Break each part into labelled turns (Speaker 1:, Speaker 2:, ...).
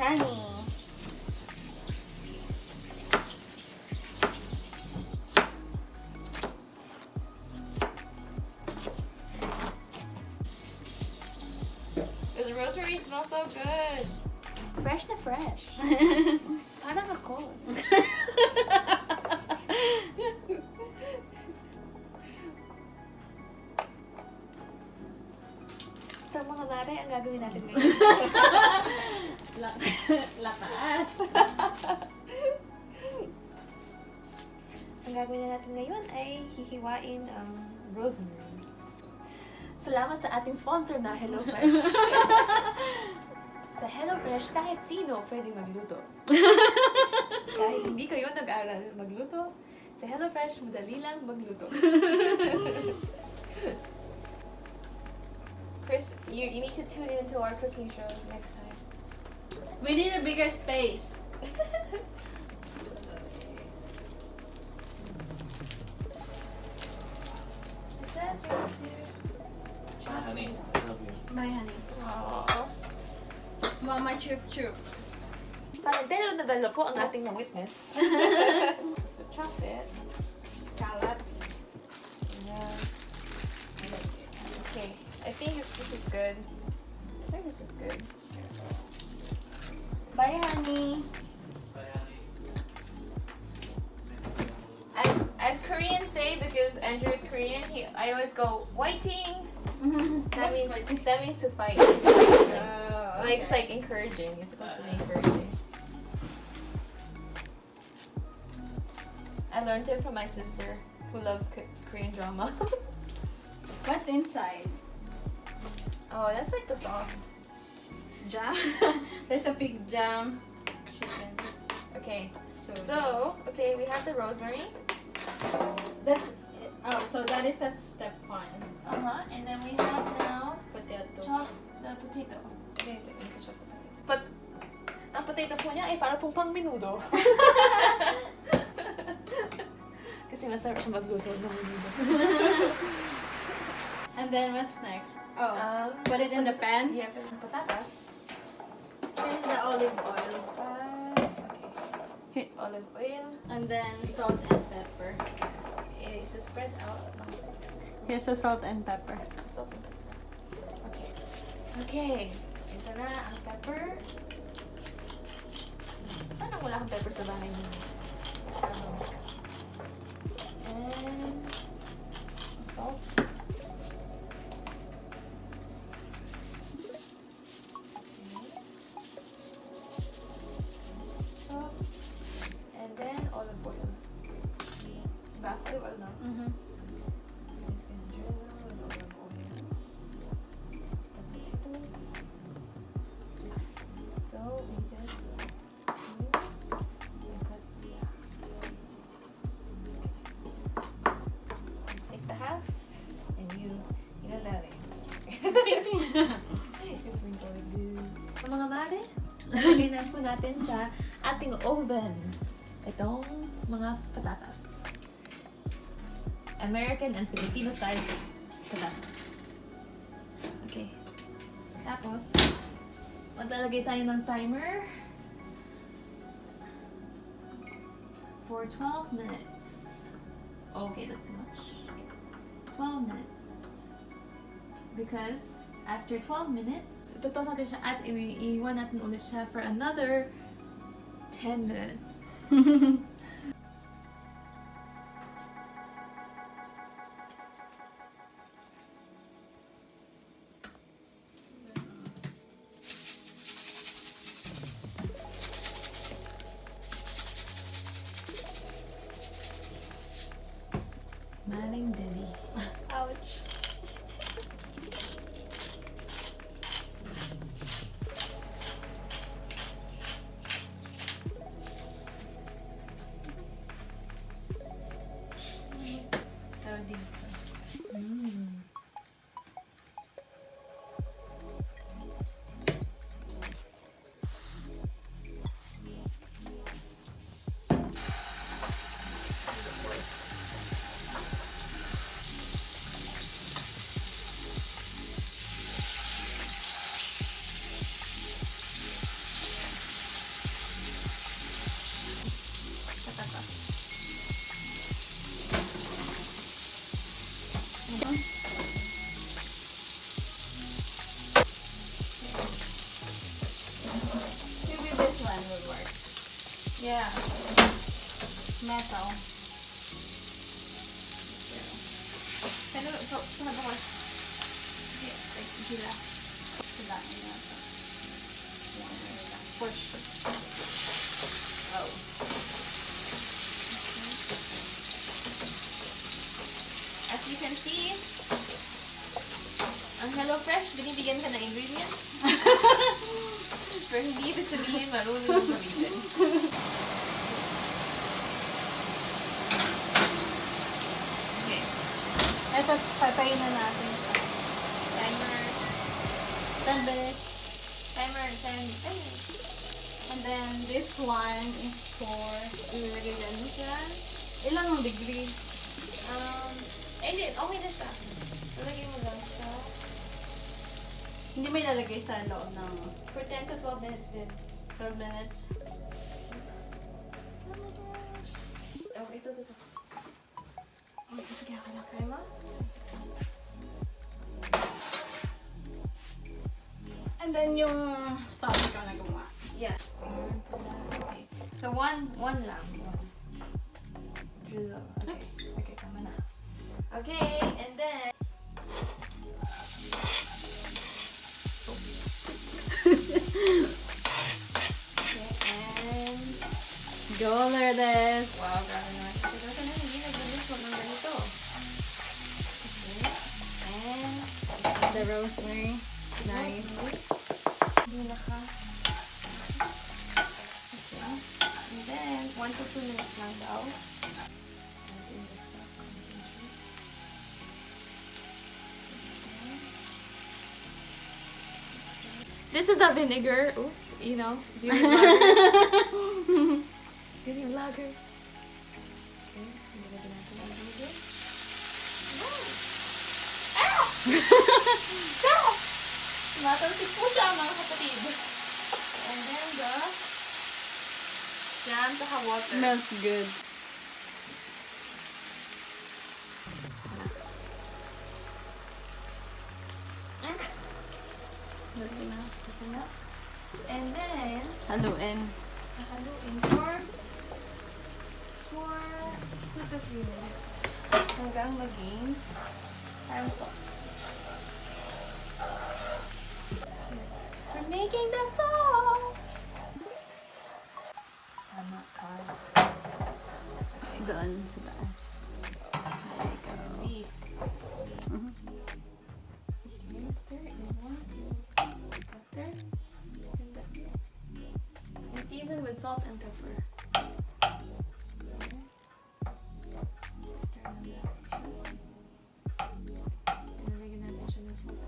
Speaker 1: honey.
Speaker 2: The rosemary smells so good. Fresh na fresh. Parang ako. So mga mare, ang gagawin natin ngayon.
Speaker 1: Lakas.
Speaker 2: Ang gagawin natin ngayon ay hihiwain ang rosemary. Salamat sa ating sponsor na HelloFresh. Sa HelloFresh, kahit sino pwede magluto. Kahit hindi kayo nag-aral magluto, sa HelloFresh, madali lang magluto. Chris, you need to tune into our cooking show next time.
Speaker 1: We need a bigger space.
Speaker 2: It says we have to...
Speaker 3: Bye, honey. I love you.
Speaker 1: Bye, honey.
Speaker 2: Aww.
Speaker 1: Mama chup chup.
Speaker 2: Parang telenovela po ang ating na-witness. So chop it.
Speaker 1: Shallot.
Speaker 2: Yeah. Okay. I think this is good. I think this is good.
Speaker 1: Bye, honey.
Speaker 3: Bye, honey.
Speaker 2: As Koreans say, because Andrew is Korean, I always go whiting. That means to fight. Like it's like encouraging. It's supposed to be encouraging. I learned it from my sister, who loves Korean drama.
Speaker 1: What's inside?
Speaker 2: Oh, that's like the sauce.
Speaker 1: Jam. There's a big jam. Chicken.
Speaker 2: Okay.
Speaker 1: So
Speaker 2: Okay, we have the rosemary.
Speaker 1: that's so that is step 1.
Speaker 2: And then we have now
Speaker 1: Potato.
Speaker 2: chop the potato. Okay, chop the potato. But ang potato po niya ay para pong pang menudo. Kasi masarap siya magluto ng menudo.
Speaker 1: And then what's next? Put it in the pan.
Speaker 2: Yeah, put patatas.
Speaker 1: Here's the olive oil.
Speaker 2: Okay. Olive oil.
Speaker 1: And then salt and pepper.
Speaker 2: Okay, so spread out.
Speaker 1: Here's the salt and pepper.
Speaker 2: Salt and pepper. Okay. Okay. Ito na ang pepper. Parang wala kang pepper sa bahay niyo. And salt. And then olive oil. Diba? Olive oil na. Just gonna drizzle with olive oil. Potatoes. So we just take the half and you know that So, mga mare, nalagay na po natin sa ating oven itong mga patatas. American and Filipino style patatas. Okay. Tapos, maglalagay tayo ng timer for 12 minutes. Okay, that's too much. 12 minutes. Because after 12 minutes, tutos natin siya at iiwan natin ulit siya for another 10 minutes. Mareng deli. Ouch. So deep.
Speaker 1: Metal.
Speaker 2: Pero, ito ako. Okay, like, gila.
Speaker 1: Sila.
Speaker 2: Push. Oh. As you can see, ang HelloFresh, binibigyan ka ng ingredients. Pero hindi ibig sabihin marunong yung gamitin. Okay.
Speaker 1: Ito, patayin na natin sa
Speaker 2: Timer.
Speaker 1: 10 minutes.
Speaker 2: Timer, 10. Ay,
Speaker 1: And then, this one is for
Speaker 2: ilagay dyan siya.
Speaker 1: ilang ang degree?
Speaker 2: Hindi, okay na siya. Ilagay mo lang siya.
Speaker 1: Hindi may lalagay sa loob ng
Speaker 2: For 10 to 12 minutes din.
Speaker 1: 12 minutes.
Speaker 2: Oh my gosh. Oh, ito.
Speaker 1: Sige, okay lang.
Speaker 2: Kaya mo?
Speaker 1: And then, yung sauce ka na gumawa.
Speaker 2: Yeah. Okay. So, one lang. Drizzle. Okay, tama na. Okay, and then... Okay, and...
Speaker 1: Go, Lourdez!
Speaker 2: Wow, grabe naman. Kasi na hindi nag-gusto ng ganito. Okay, and...
Speaker 1: The rosemary. Nice.
Speaker 2: Hindi na ka. Okay. And then, 1 to 2 minutes lang daw. This is the vinegar. Oops, you know, beauty vlogger. Beauty vlogger. Okay, nilagyan natin ang vinegar. Ah! Ah! Matalsik po siya, mga kapatid. And then the jam sa water.
Speaker 1: Smells good.
Speaker 2: Ito na. And then,
Speaker 1: Haluin.
Speaker 2: haluin for 2 to 3 minutes. Hanggang maging parang sauce. We're making the sauce! Tama ka. Okay.
Speaker 1: Doon sa taas. There you go.
Speaker 2: Beef.
Speaker 1: Mhm.
Speaker 2: Okay, stir it in one. Butter. And season with salt and pepper. Stir lang natin siya. Nalagyan natin siya ng salt.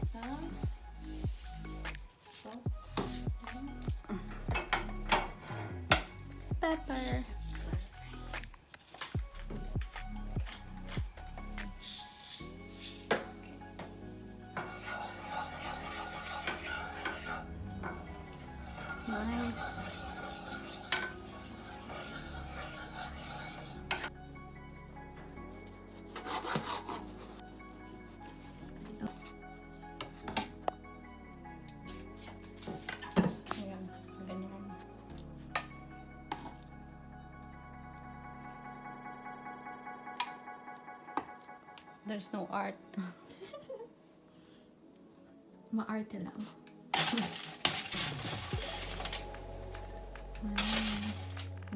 Speaker 2: Some salt.
Speaker 1: Pepper. Nice. Ayan, ganyan. There's no art.
Speaker 2: Maarte lang.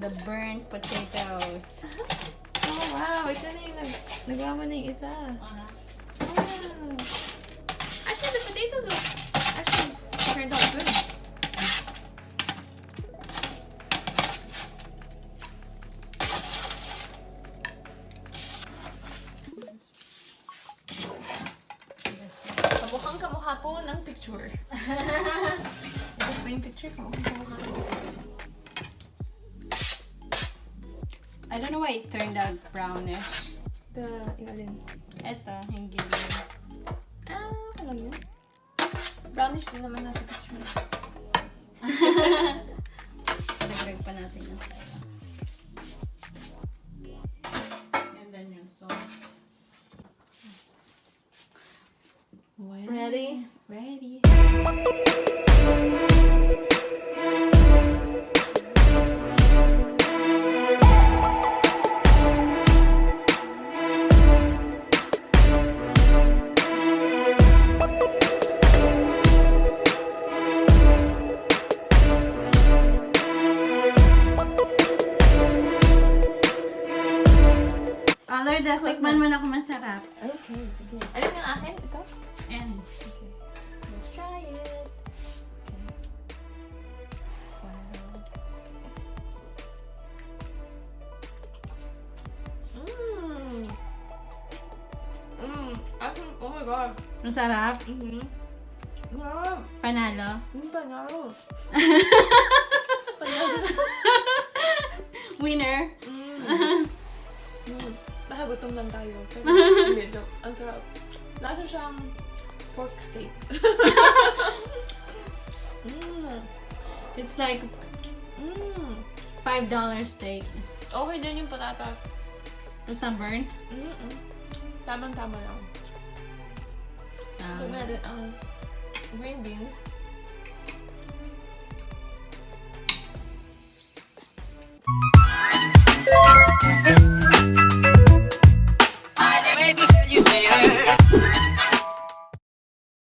Speaker 1: The burnt potatoes.
Speaker 2: Oh wow, ito na yung nagawa na yung isa. Wow. Actually, the potatoes actually turned out good. Kamukhang kamukha po ng picture. Ito po yung picture, kamukhang kamukha.
Speaker 1: I don't know why it turned out brownish.
Speaker 2: Yung alin?
Speaker 1: Eto, yung gilid.
Speaker 2: Alam yun. Brownish din naman nasa picture.
Speaker 1: Dagdag pa natin yung sayo. And then yung sauce.
Speaker 2: Well,
Speaker 1: Ready?
Speaker 2: Ready.
Speaker 1: Lourdes, tikman mo na kung masarap.
Speaker 2: Okay, sige. Alam yung akin? Ito?
Speaker 1: And,
Speaker 2: Okay. Let's try it. Oh my god.
Speaker 1: masarap.
Speaker 2: Wow.
Speaker 1: Panalo.
Speaker 2: Panalo.
Speaker 1: Winner.
Speaker 2: Dahil gutom lang tayo. Pero hindi, jokes. Ang sarap. Lasa siyang pork steak.
Speaker 1: It's like $5 steak.
Speaker 2: Okay din yung patatas.
Speaker 1: It's not burnt.
Speaker 2: Tamang-tama lang. So, meron ang green beans.